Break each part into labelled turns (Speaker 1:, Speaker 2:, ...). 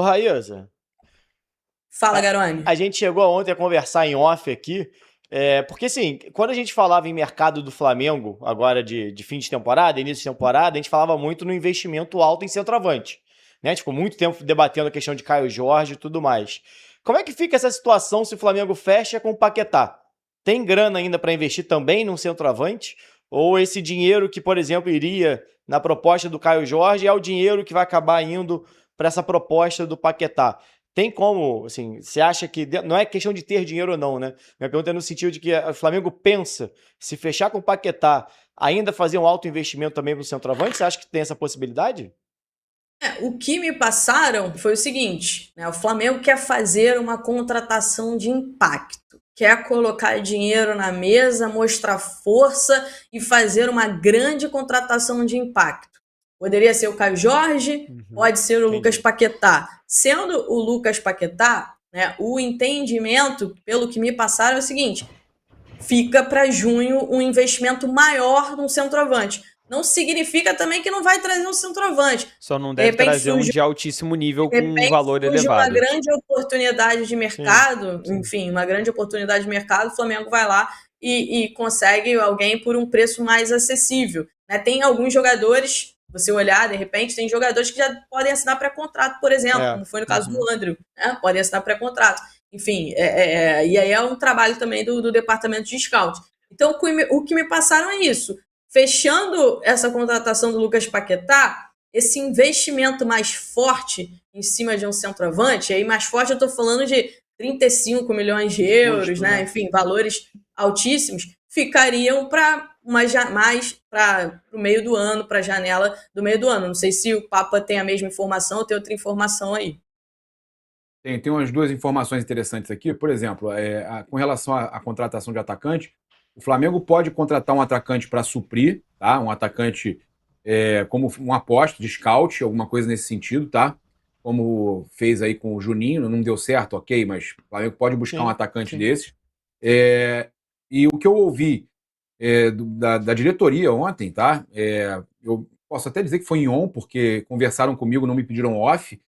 Speaker 1: Ô, Raíza,
Speaker 2: Fala,
Speaker 1: a,
Speaker 2: Garone.
Speaker 1: a gente chegou ontem a conversar em off aqui, porque assim, quando a gente falava em mercado do Flamengo, agora de fim de temporada, início de temporada, a gente falava muito no investimento alto em centroavante, né? A gente ficou muito tempo debatendo a questão de Caio Jorge e tudo mais. Como é que fica essa situação se o Flamengo fecha com o Paquetá? Tem grana ainda para investir também num centroavante? Ou esse dinheiro que, por exemplo, iria na proposta do Caio Jorge é o dinheiro que vai acabar indo para essa proposta do Paquetá? Tem como, assim, você acha que. Não é questão de ter dinheiro ou não, né? Minha pergunta é no sentido de que o Flamengo pensa, se fechar com o Paquetá, ainda fazer um alto investimento também no centroavante? Você acha que tem essa possibilidade?
Speaker 2: O que me passaram foi o seguinte, né? O Flamengo quer fazer uma contratação de impacto, quer colocar dinheiro na mesa, mostrar força e fazer uma grande contratação de impacto. Poderia ser o Caio Jorge,
Speaker 1: Uhum,
Speaker 2: pode ser o Lucas
Speaker 1: entendi.
Speaker 2: Paquetá. Sendo o Lucas Paquetá, né, o entendimento, pelo que me passaram, é o seguinte: fica para junho um investimento maior num centroavante. Não significa também que não vai trazer um centroavante.
Speaker 3: Só não
Speaker 2: De
Speaker 3: deve
Speaker 2: repente
Speaker 3: trazer um
Speaker 2: surge,
Speaker 3: de altíssimo nível
Speaker 2: de
Speaker 3: com um
Speaker 2: repente
Speaker 3: valor
Speaker 2: surge uma
Speaker 3: elevado.
Speaker 2: grande oportunidade de
Speaker 1: Sim,
Speaker 2: mercado,
Speaker 1: sim.
Speaker 2: enfim, uma grande oportunidade de mercado, o Flamengo vai lá e consegue alguém por um preço mais acessível. Né? Tem alguns jogadores, você olhar, de repente, tem jogadores que já podem assinar pré-contrato, por exemplo,
Speaker 1: É.
Speaker 2: como foi no caso
Speaker 1: Uhum.
Speaker 2: do Andrew, né? Podem assinar pré-contrato. Enfim, e aí é um trabalho também do departamento de scout. Então, o que me passaram é isso. Fechando essa contratação do Lucas Paquetá, esse investimento mais forte em cima de um centroavante, aí mais forte eu estou falando de 35 milhões de euros,
Speaker 1: Custo,
Speaker 2: né?
Speaker 1: né?
Speaker 2: Enfim, valores altíssimos, ficariam para mais para o meio do ano, para a janela do meio do ano. Não sei se o Papa tem a mesma informação ou tem outra informação aí.
Speaker 4: Tem umas duas informações interessantes aqui. Por exemplo, com relação à contratação de atacante, o Flamengo pode contratar um atacante para suprir, tá? Um atacante como um aposta de scout, alguma coisa nesse sentido, tá? Como fez aí com o Juninho, não deu certo, ok, mas o Flamengo pode buscar um
Speaker 1: Sim,
Speaker 4: atacante
Speaker 1: sim.
Speaker 4: desses. E o que eu ouvi da diretoria ontem, tá? Eu posso até dizer que foi em on, porque conversaram comigo, não me pediram off,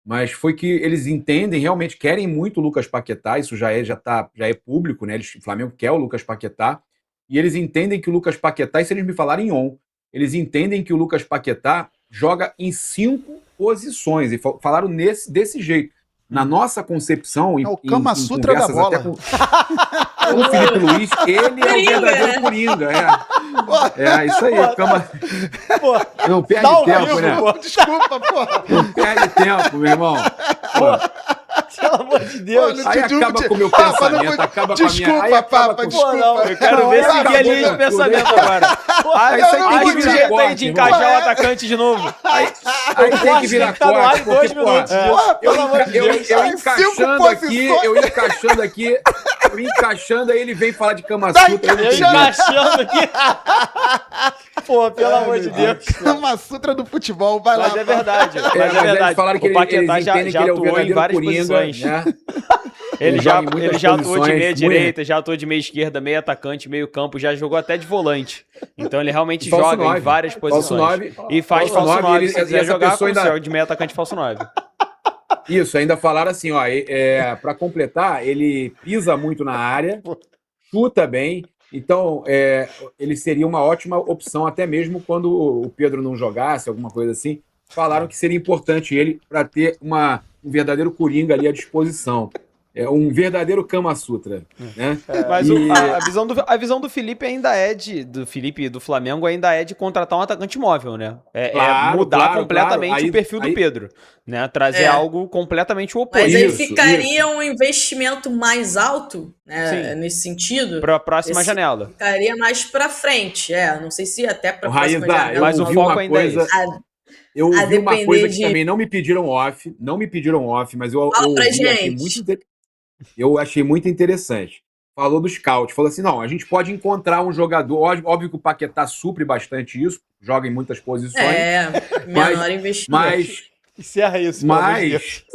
Speaker 4: mas foi que eles entendem, realmente querem muito o Lucas Paquetá, isso já é público, né? O Flamengo quer o Lucas Paquetá, e eles entendem que o Lucas Paquetá, isso eles me falaram em on, eles entendem que o Lucas Paquetá joga em 5 posições, e falaram desse jeito. Na
Speaker 1: Uhum.
Speaker 4: nossa concepção,
Speaker 5: É o
Speaker 4: em,
Speaker 5: Kama
Speaker 4: em
Speaker 5: Sutra da
Speaker 4: conversas até
Speaker 5: bola.
Speaker 4: com o Felipe Luiz, ele é o
Speaker 2: Coringa,
Speaker 4: verdadeiro
Speaker 2: né?
Speaker 4: Coringa. É isso aí.
Speaker 1: Pô,
Speaker 4: Não
Speaker 1: tá
Speaker 4: perde
Speaker 1: ao
Speaker 4: tempo,
Speaker 1: vivo,
Speaker 4: né?
Speaker 1: pô.
Speaker 5: Desculpa, porra.
Speaker 4: Não perde tempo, meu irmão. Pô,
Speaker 1: Pelo amor de
Speaker 5: Pô,
Speaker 1: Deus.
Speaker 5: não
Speaker 4: aí
Speaker 5: te digo
Speaker 4: acaba
Speaker 5: que-
Speaker 4: com o meu
Speaker 5: Papa, não
Speaker 4: pensamento,
Speaker 5: foi-
Speaker 4: acaba com a minha... Aí
Speaker 5: Desculpa,
Speaker 4: acaba
Speaker 5: Papa,
Speaker 4: com...
Speaker 5: desculpa.
Speaker 1: não,
Speaker 3: Eu quero
Speaker 1: Não,
Speaker 3: ver
Speaker 1: aí
Speaker 3: seguir a linha de
Speaker 4: acabou com
Speaker 3: pensamento
Speaker 4: tudo,
Speaker 3: agora.
Speaker 4: Aí
Speaker 3: Aí
Speaker 4: isso aí
Speaker 3: você
Speaker 4: tem que
Speaker 3: tem
Speaker 4: virar
Speaker 3: jeito aí
Speaker 4: corte,
Speaker 3: de
Speaker 4: irmão.
Speaker 3: encaixar o atacante de novo.
Speaker 4: Aí tem que
Speaker 1: corte
Speaker 4: virar
Speaker 1: tem que tá no ar
Speaker 4: corte,
Speaker 1: em 2
Speaker 4: porque, pô,
Speaker 1: minutos disso.
Speaker 5: Porra,
Speaker 1: Pelo amor de Deus.
Speaker 4: eu
Speaker 5: Ai,
Speaker 4: encaixando
Speaker 5: 5
Speaker 4: aqui, eu encaixando, aí ele vem falar de Kama
Speaker 5: Tá
Speaker 4: Sutra, eu não
Speaker 1: Eu
Speaker 4: entendi.
Speaker 1: encaixando aqui. Pô, pelo amor de Deus.
Speaker 5: Kama Sutra do futebol, vai lá.
Speaker 1: Mas é
Speaker 5: Papa.
Speaker 1: verdade. Mas é
Speaker 4: Mas eles
Speaker 1: verdade.
Speaker 4: falaram que
Speaker 1: O Paquetá
Speaker 4: eles
Speaker 1: já
Speaker 4: entendem que ele é o
Speaker 3: atuou em
Speaker 4: verdadeiro
Speaker 3: várias
Speaker 4: Coringa,
Speaker 3: posições.
Speaker 4: né?
Speaker 3: Ele
Speaker 4: joga
Speaker 3: já,
Speaker 4: em muitas
Speaker 3: ele já atuou de
Speaker 4: posições,
Speaker 3: meia
Speaker 4: muito.
Speaker 3: direita, já atuou de meia esquerda, meio atacante, meio campo, já jogou até de volante. Então ele realmente
Speaker 4: Falso
Speaker 3: joga em
Speaker 4: 9.
Speaker 3: várias
Speaker 4: Falso
Speaker 3: posições.
Speaker 4: 9.
Speaker 3: E faz
Speaker 4: Falso
Speaker 3: falso
Speaker 4: 9,
Speaker 3: 9.
Speaker 4: ele-
Speaker 3: Se quiser
Speaker 4: essa
Speaker 3: jogar,
Speaker 4: pessoa
Speaker 3: você
Speaker 4: ainda-
Speaker 3: joga de meio atacante falso 9.
Speaker 4: Isso, ainda falaram assim, ó, para completar, ele pisa muito na área, chuta bem, então ele seria uma ótima opção, até mesmo quando o Pedro não jogasse, alguma coisa assim. Falaram que seria importante ele para ter um verdadeiro Coringa ali à disposição. Um verdadeiro Kama Sutra, né?
Speaker 3: Mas
Speaker 4: E-
Speaker 3: a visão do Felipe ainda é do Felipe e do Flamengo ainda é de contratar um atacante móvel, né? É
Speaker 4: Claro,
Speaker 3: mudar
Speaker 4: claro,
Speaker 3: completamente
Speaker 4: claro. Aí-
Speaker 3: o perfil do
Speaker 4: aí-
Speaker 3: Pedro, né? Trazer
Speaker 2: É.
Speaker 3: algo completamente o oposto.
Speaker 2: Mas aí
Speaker 4: Isso,
Speaker 2: ficaria
Speaker 4: isso.
Speaker 2: um investimento mais alto, né,
Speaker 3: Sim.
Speaker 2: nesse sentido.
Speaker 3: Para a próxima janela.
Speaker 2: Ficaria mais para frente, não sei se até para a
Speaker 4: Ô,
Speaker 2: próxima
Speaker 4: Raíza,
Speaker 2: janela.
Speaker 3: Mas o
Speaker 4: ouvi
Speaker 3: foco
Speaker 4: uma
Speaker 3: ainda é
Speaker 4: coisa-
Speaker 3: esse.
Speaker 4: Eu
Speaker 2: A
Speaker 4: ouvi uma
Speaker 2: depender
Speaker 4: coisa que
Speaker 2: de-
Speaker 4: também não me pediram off, mas eu
Speaker 2: Fala pra
Speaker 4: ouvi e
Speaker 2: gente.
Speaker 4: eu achei muito interessante. Falou do scout, falou assim, não, a gente pode encontrar um jogador, óbvio que o Paquetá supre bastante isso, joga em muitas posições,
Speaker 2: Menor investimento.
Speaker 4: mas,
Speaker 1: Encerra isso, pelo amor de Deus.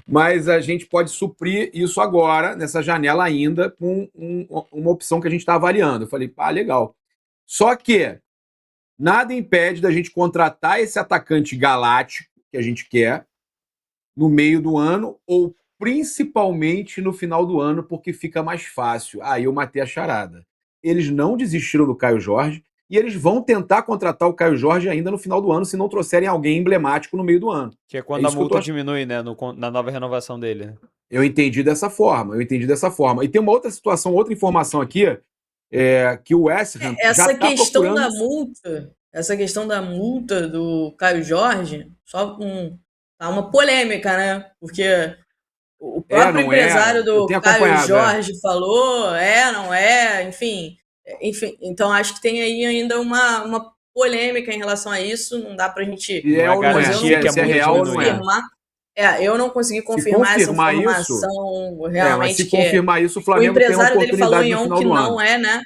Speaker 4: mas a gente pode suprir isso agora, nessa janela ainda, com uma opção que a gente está avaliando. Eu falei, legal. Só que nada impede da gente contratar esse atacante galáctico que a gente quer, no meio do ano ou principalmente no final do ano, porque fica mais fácil. Aí eu matei a charada. Eles não desistiram do Caio Jorge e eles vão tentar contratar o Caio Jorge ainda no final do ano, se não trouxerem alguém emblemático no meio do ano.
Speaker 3: Que é quando
Speaker 4: É
Speaker 3: a
Speaker 4: isso que eu tô
Speaker 3: multa
Speaker 4: achando.
Speaker 3: diminui, né? Na nova renovação dele. Né?
Speaker 4: Eu entendi dessa forma. E tem uma outra situação, outra informação aqui, que o West Ham já
Speaker 2: Essa
Speaker 4: está
Speaker 2: questão
Speaker 4: procurando...
Speaker 2: da multa, essa questão da multa do Caio Jorge, tá uma polêmica, né? Porque o próprio
Speaker 4: não é.
Speaker 2: empresário
Speaker 4: Eu
Speaker 2: do
Speaker 4: tenho
Speaker 2: Caio
Speaker 4: acompanhado,
Speaker 2: Jorge falou, não é, enfim, então acho que tem aí ainda uma polêmica em relação a isso, não dá pra gente
Speaker 4: E
Speaker 3: Não é
Speaker 4: ou não é,
Speaker 3: garantia que a
Speaker 4: se é
Speaker 3: multa
Speaker 4: real ou não é.
Speaker 2: confirmar. Eu não consegui
Speaker 4: Se
Speaker 2: confirmar essa
Speaker 4: confirmar isso,
Speaker 2: informação
Speaker 4: mas
Speaker 2: realmente
Speaker 4: se
Speaker 2: que é.
Speaker 4: confirmar isso, o
Speaker 2: O
Speaker 4: Flamengo tem uma
Speaker 2: empresário dele falou
Speaker 4: oportunidade
Speaker 2: em
Speaker 4: no
Speaker 2: on
Speaker 4: final
Speaker 2: que
Speaker 4: do ano.
Speaker 2: não é, né?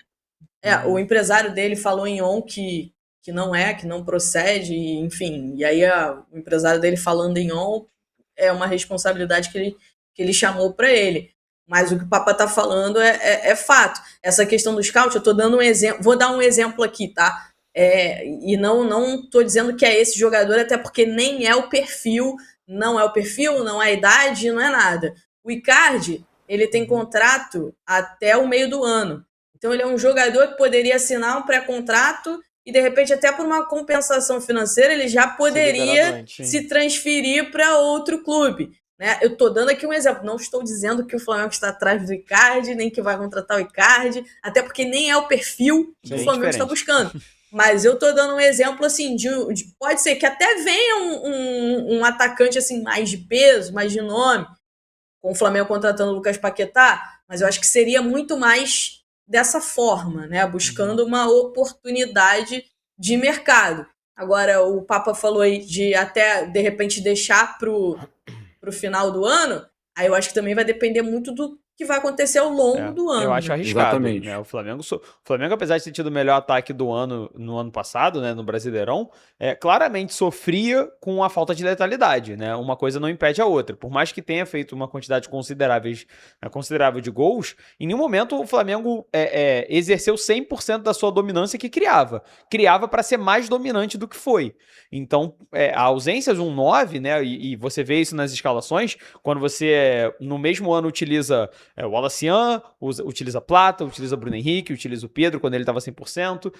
Speaker 2: O empresário dele falou em on que não é, que não procede, enfim. E aí o empresário dele falando em on é uma responsabilidade que ele chamou para ele. Mas o que o Papa tá falando é fato. Essa questão do scout, eu tô dando um exemplo, vou dar um exemplo aqui, tá? E não tô dizendo que é esse jogador, até porque nem é o perfil, não é a idade, não é nada. O Icardi, ele tem contrato até o meio do ano. Então ele é um jogador que poderia assinar um pré-contrato e, de repente, até por uma compensação financeira, ele já poderia se transferir para outro clube. Né? Eu estou dando aqui um exemplo. Não estou dizendo que o Flamengo está atrás do Icardi, nem que vai contratar o Icardi, até porque nem é o perfil que o Flamengo está buscando. Mas eu estou dando um exemplo assim, pode ser que até venha um atacante assim, mais de peso, mais de nome, com o Flamengo contratando o Lucas Paquetá, mas eu acho que seria muito mais dessa forma, né? Buscando uma oportunidade de mercado. Agora, o Papa falou aí de até, de repente, deixar pro final do ano, aí eu acho que também vai depender muito do que vai acontecer ao longo do ano.
Speaker 3: Eu acho arriscado.
Speaker 4: Exatamente.
Speaker 3: Né? O Flamengo, apesar de ter tido o melhor ataque do ano no ano passado, né, no Brasileirão, claramente sofria com a falta de letalidade. Né? Uma coisa não impede a outra. Por mais que tenha feito uma quantidade considerável de gols, em nenhum momento o Flamengo exerceu 100% da sua dominância que criava. Criava para ser mais dominante do que foi. Então, a ausência de um 9, né, e você vê isso nas escalações, quando você no mesmo ano utiliza o Wallacian, utiliza Plata, utiliza Bruno Henrique, utiliza o Pedro quando ele estava 100%,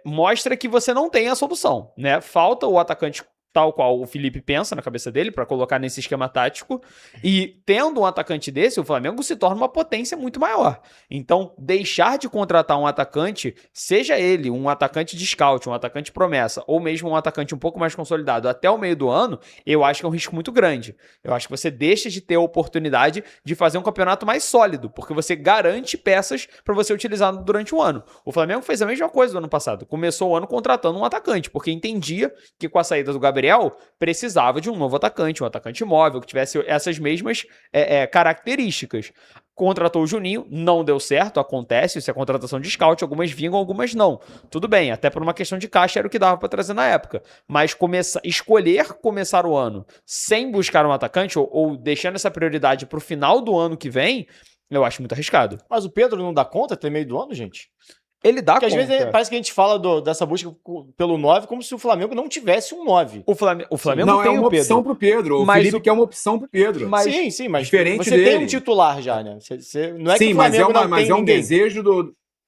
Speaker 3: mostra que você não tem a solução, né? Falta o atacante tal qual o Felipe pensa na cabeça dele para colocar nesse esquema tático, e tendo um atacante desse, o Flamengo se torna uma potência muito maior. Então, deixar de contratar um atacante, seja ele um atacante de scout, um atacante promessa, ou mesmo um atacante um pouco mais consolidado até o meio do ano, eu acho que é um risco muito grande. Eu acho que você deixa de ter a oportunidade de fazer um campeonato mais sólido, porque você garante peças para você utilizar durante o ano. O Flamengo fez a mesma coisa no ano passado. Começou o ano contratando um atacante, porque entendia que com a saída do Gabriel precisava de um novo atacante, um atacante móvel, que tivesse essas mesmas características. Contratou o Juninho, não deu certo, acontece, isso é contratação de scout, algumas vingam, algumas não. Tudo bem, até por uma questão de caixa era o que dava para trazer na época. Mas escolher começar o ano sem buscar um atacante, ou deixando essa prioridade para o final do ano que vem, eu acho muito arriscado.
Speaker 1: Mas o Pedro não dá conta até meio do ano, gente?
Speaker 3: Ele dá
Speaker 1: Porque
Speaker 3: conta.
Speaker 1: às vezes parece que a gente fala dessa busca pelo 9 como se o Flamengo não tivesse um 9.
Speaker 3: O Flamengo
Speaker 4: não,
Speaker 3: tem
Speaker 4: é uma opção pro Pedro. O Felipe quer uma opção pro Pedro.
Speaker 1: Sim, mas
Speaker 4: diferente
Speaker 1: você
Speaker 4: dele.
Speaker 1: tem um titular já, né? Não é
Speaker 4: sim,
Speaker 1: que o Flamengo não tem ninguém.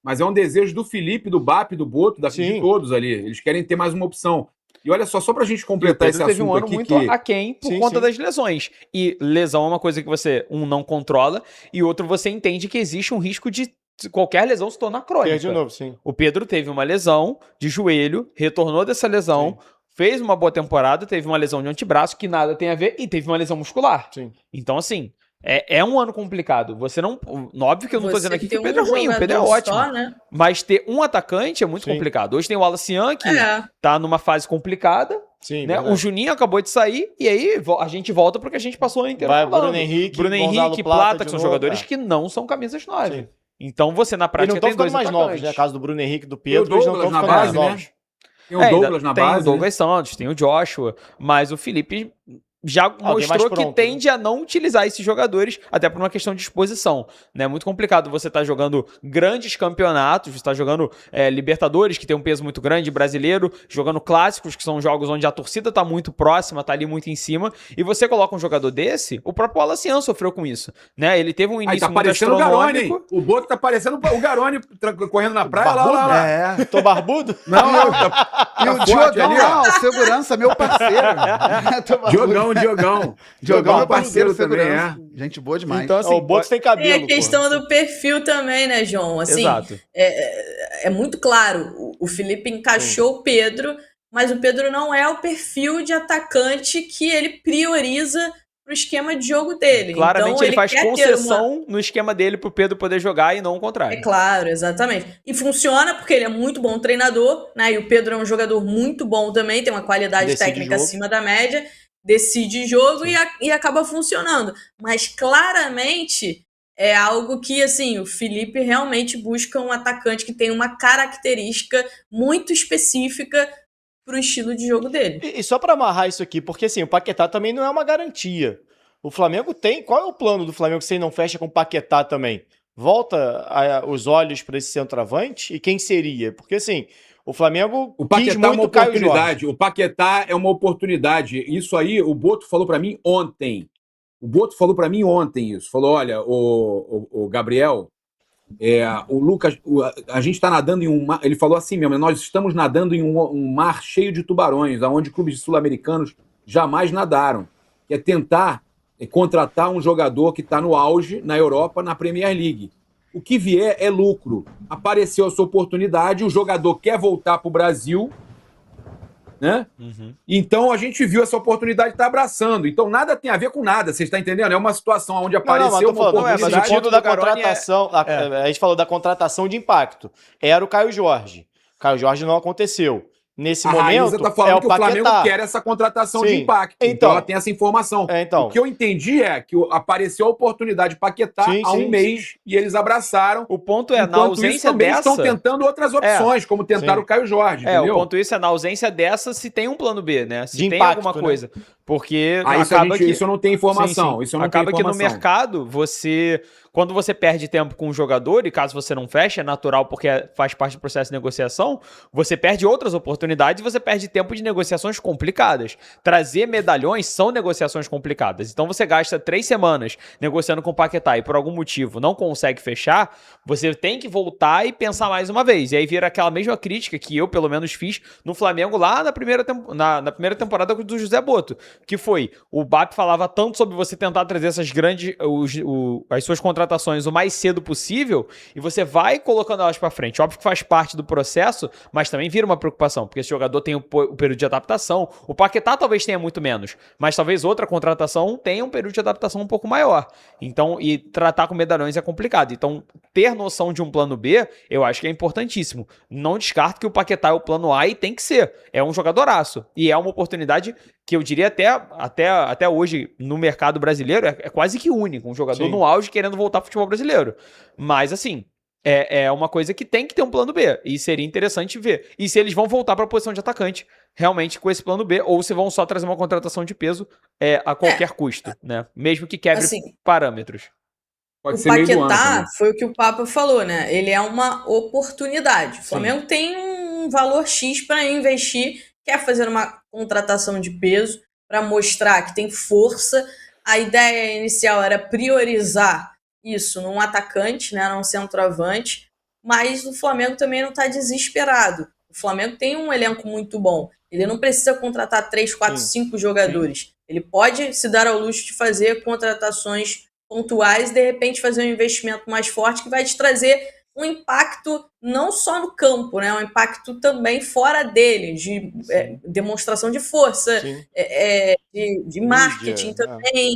Speaker 4: Mas é um desejo do Felipe, do BAP, do Boto, de todos ali. Eles querem ter mais uma opção. E olha só pra gente completar esse assunto aqui.
Speaker 3: Teve um ano muito aquém por conta das lesões. E lesão é uma coisa que você, não controla, e outro, você entende que existe um risco de qualquer lesão se tornar crônica.
Speaker 1: De novo, sim.
Speaker 3: O Pedro teve uma lesão de joelho, retornou dessa lesão, fez uma boa temporada, teve uma lesão de antebraço, que nada tem a ver, e teve uma lesão muscular.
Speaker 1: Sim.
Speaker 3: Então, assim, é um ano complicado. Você não... Óbvio que eu não tô dizendo aqui que o Pedro é ruim, o Pedro é ótimo.
Speaker 2: Só, né?
Speaker 3: Mas ter um atacante é muito complicado. Hoje tem o Wallacian, que tá numa fase complicada.
Speaker 1: Sim,
Speaker 3: né? O Juninho acabou de sair, e aí a gente volta porque a gente passou o ano inteiro falando.
Speaker 1: Bruno Henrique,
Speaker 3: Plata, que são jogadores que não são camisas 9. Sim. Então você na prática
Speaker 1: tem dois mais novos, né? A caso do Bruno Henrique e do Pedro, eles não estão ficando mais novos.
Speaker 4: Tem o Douglas na base.
Speaker 3: Tem o Douglas Santos, tem o Joshua, mas o Felipe já
Speaker 1: Alguém mais
Speaker 3: mostrou que
Speaker 1: pronto,
Speaker 3: tende a não utilizar esses jogadores, até por uma questão de exposição, né? É muito complicado você estar jogando grandes campeonatos, você está jogando Libertadores, que tem um peso muito grande, brasileiro, jogando clássicos, que são jogos onde a torcida está muito próxima, está ali muito em cima, e você coloca um jogador desse, o próprio Alassian sofreu com isso, né? Ele teve um
Speaker 4: Aí
Speaker 3: início
Speaker 4: tá
Speaker 3: muito
Speaker 4: parecendo o Garone, hein?
Speaker 3: astronômico.
Speaker 4: O Boto tá parecendo o Garone correndo na praia. Lá, lá, lá.
Speaker 5: É.
Speaker 1: Tô barbudo?
Speaker 4: Não, não, tá
Speaker 5: E o
Speaker 4: forte
Speaker 5: Diogão
Speaker 4: ali, ó.
Speaker 5: lá, o segurança, meu parceiro. Tô maluco.
Speaker 4: Diogão.
Speaker 5: Diogão, meu
Speaker 4: parceiro
Speaker 5: parceiro,
Speaker 4: também,
Speaker 5: segurança. Gente boa demais.
Speaker 3: Então, assim,
Speaker 1: o Boto tem
Speaker 2: Tem
Speaker 1: cabelo,
Speaker 2: a questão do perfil também, né, João? Assim,
Speaker 3: Exato.
Speaker 2: é muito claro, o Felipe encaixou o Pedro, mas o Pedro não é o perfil de atacante que ele prioriza pro esquema de jogo dele.
Speaker 3: Claramente
Speaker 2: então,
Speaker 3: ele faz
Speaker 2: quer ter
Speaker 3: concessão no esquema dele pro Pedro poder jogar e não o contrário.
Speaker 2: É claro, exatamente. E funciona porque ele é muito bom treinador, né? E o Pedro é um jogador muito bom também, tem uma qualidade
Speaker 1: Decide
Speaker 2: técnica
Speaker 1: jogo.
Speaker 2: acima da média, decide jogo e acaba funcionando. Mas claramente é algo que, assim, o Felipe realmente busca um atacante que tem uma característica muito específica pro estilo de jogo dele.
Speaker 1: E só pra amarrar isso aqui, porque assim, o Paquetá também não é uma garantia. O Flamengo tem. Qual é o plano do Flamengo se ele não fecha com o Paquetá também? Volta os olhos pra esse centroavante? E quem seria? Porque assim, o Flamengo
Speaker 4: O
Speaker 1: quis
Speaker 4: Paquetá é uma
Speaker 1: muito o Caio Jorge.
Speaker 4: oportunidade. O Paquetá é uma oportunidade. Isso aí, o Boto falou pra mim ontem. Isso. Falou: olha, o Gabriel, o Lucas, a gente está nadando em um mar. Ele falou assim mesmo: nós estamos nadando em um mar cheio de tubarões, onde clubes sul-americanos jamais nadaram. Que é tentar contratar um jogador que está no auge na Europa, na Premier League. O que vier é lucro. Apareceu essa oportunidade, o jogador quer voltar para o Brasil, né? Então a gente viu essa oportunidade e está abraçando. Então nada tem a ver com nada, você está entendendo? É uma situação onde apareceu uma
Speaker 1: mas o
Speaker 4: oportunidade.
Speaker 1: ponto da contratação, a gente falou da contratação de impacto, era o Caio Jorge. O Caio Jorge não aconteceu. Nesse
Speaker 4: A
Speaker 1: momento,
Speaker 4: Raíza tá falando
Speaker 1: é o
Speaker 4: que o Flamengo
Speaker 1: Paquetá.
Speaker 4: quer essa contratação
Speaker 1: Sim.
Speaker 4: de impacto. Então
Speaker 1: Então.
Speaker 4: ela tem essa informação.
Speaker 1: Então.
Speaker 4: O que eu entendi é que apareceu a oportunidade de Paquetá
Speaker 1: Sim,
Speaker 4: há um
Speaker 1: sim,
Speaker 4: mês e eles abraçaram.
Speaker 3: O ponto é, na
Speaker 4: Enquanto isso,
Speaker 3: ausência
Speaker 4: também
Speaker 3: dessa...
Speaker 4: estão tentando outras opções, como tentaram
Speaker 1: Sim.
Speaker 4: o Caio Jorge,
Speaker 3: o
Speaker 4: entendeu?
Speaker 3: ponto isso é, na ausência dessa, se tem um plano B, né? Se
Speaker 1: De
Speaker 3: tem
Speaker 1: impacto,
Speaker 3: alguma
Speaker 1: né?
Speaker 3: coisa. Porque
Speaker 4: Isso
Speaker 3: acaba que...
Speaker 4: isso eu não tenho informação.
Speaker 3: Sim, sim.
Speaker 4: Isso eu não
Speaker 3: Acaba
Speaker 4: tenho
Speaker 3: que no
Speaker 4: informação.
Speaker 3: mercado, quando você perde tempo com um jogador, e caso você não feche, é natural porque faz parte do processo de negociação, você perde outras oportunidades e você perde tempo de negociações complicadas. Trazer medalhões são negociações complicadas. Então você gasta 3 semanas negociando com o Paquetá e por algum motivo não consegue fechar, você tem que voltar e pensar mais uma vez. E aí vira aquela mesma crítica que eu, pelo menos, fiz no Flamengo lá na primeira temporada do José Boto, que foi, o BAP falava tanto sobre você tentar trazer essas grandes, as suas contratações o mais cedo possível, e você vai colocando elas pra frente. Óbvio que faz parte do processo, mas também vira uma preocupação, porque esse jogador tem o período de adaptação. O Paquetá talvez tenha muito menos, mas talvez outra contratação tenha um período de adaptação um pouco maior. Então, e tratar com medalhões é complicado. Então, ter noção de um plano B, eu acho que é importantíssimo. Não descarto que o Paquetá é o plano A e tem que ser. É um jogadoraço. E é uma oportunidade que eu diria até hoje no mercado brasileiro é quase que único. Um jogador
Speaker 1: Sim.
Speaker 3: no auge querendo voltar ao futebol brasileiro. Mas, assim, é uma coisa que tem que ter um plano B. E seria interessante ver. E se eles vão voltar para a posição de atacante, realmente com esse plano B, ou se vão só trazer uma contratação de peso a qualquer custo, né? Mesmo que quebre
Speaker 2: Assim,
Speaker 3: parâmetros.
Speaker 4: Pode
Speaker 2: o
Speaker 4: ser meio do ano
Speaker 2: Paquetá
Speaker 4: também.
Speaker 2: foi o que o Papa falou, né? Ele é uma oportunidade. O Flamengo tem um valor X para investir, quer fazer uma contratação de peso para mostrar que tem força. A ideia inicial era priorizar isso num atacante, né, num centroavante, mas o Flamengo também não está desesperado. O Flamengo tem um elenco muito bom. Ele não precisa contratar 3, 4, 5 jogadores. Ele pode se dar ao luxo de fazer contratações pontuais e, de repente, fazer um investimento mais forte que vai te trazer um impacto não só no campo, né? Um impacto também fora dele, de demonstração de força,
Speaker 1: Sim.
Speaker 2: de marketing
Speaker 1: Mídia,
Speaker 2: também.